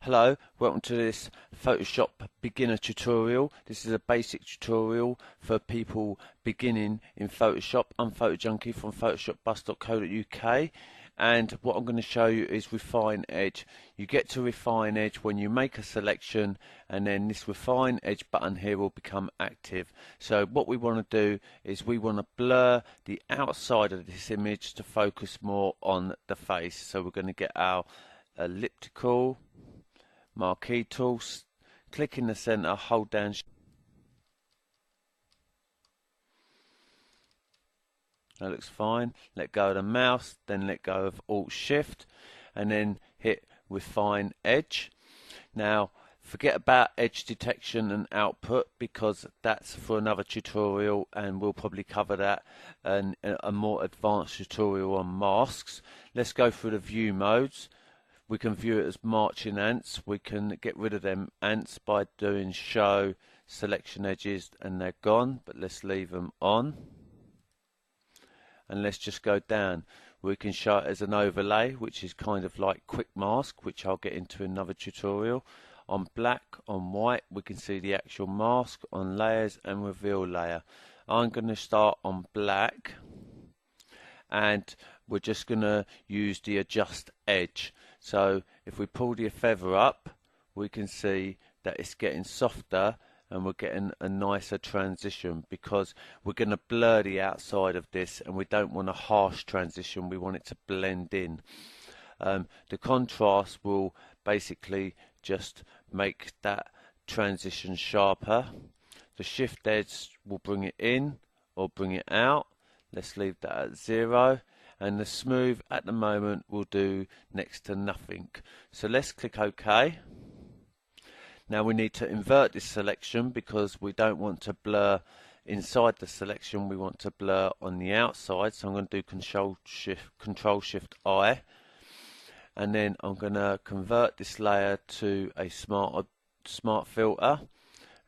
Hello, welcome to this Photoshop beginner tutorial. This is a basic tutorial for people beginning in Photoshop. I'm PhotoJunkie from photoshopbus.co.uk, and what I'm going to show you is Refine Edge. You get to Refine Edge when you make a selection, and then this Refine Edge button here will become active. So what we want to do is we want to blur the outside of this image to focus more on the face. So we're going to get our elliptical marquee tool, click in the center, hold down, that looks fine. Let go of the mouse, then let go of Alt Shift, and then hit Refine Edge. Now forget about edge detection and output because that's for another tutorial, and we'll probably cover that in a more advanced tutorial on masks. Let's go through the view modes. We can view it as marching ants. We can get rid of them ants by doing show selection edges and they're gone, but let's leave them on. And let's just go down. We can show it as an overlay, which is kind of like quick mask, which I'll get into another tutorial. On black, on white, we can see the actual mask, on layers and reveal layer. I'm going to start on black, and we're just going to use the adjust edge. So if we pull the feather up, we can see that it's getting softer and we're getting a nicer transition because we're going to blur the outside of this, and we don't want a harsh transition, we want it to blend in. The contrast will basically just make that transition sharper. The shift edge will bring it in or bring it out. Let's leave that at 0, and the smooth at the moment will do next to nothing. So let's click OK. Now we need to invert this selection because we don't want to blur inside the selection, we want to blur on the outside. So I'm going to do Control Shift I, and then I'm going to convert this layer to a smart filter.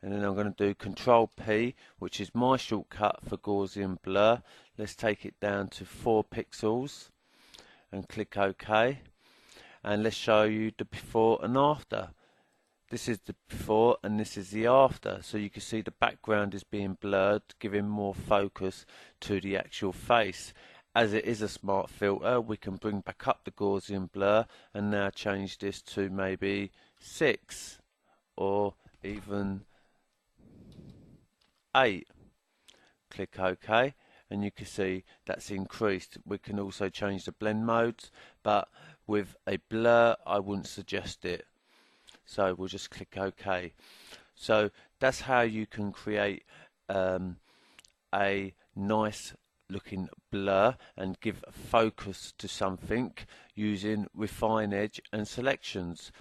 And then I'm going to do Control P, which is my shortcut for Gaussian blur. Let's take it down to 4 pixels and click OK. And let's show you the before and after. This is the before and this is the after. So you can see the background is being blurred, giving more focus to the actual face. As it is a smart filter, we can bring back up the Gaussian blur and now change this to maybe 6 or even 8. Click OK, and you can see that's increased. We can also change the blend modes, but with a blur I wouldn't suggest it. So we'll just click OK. So that's how you can create a nice looking blur and give focus to something using Refine Edge and selections.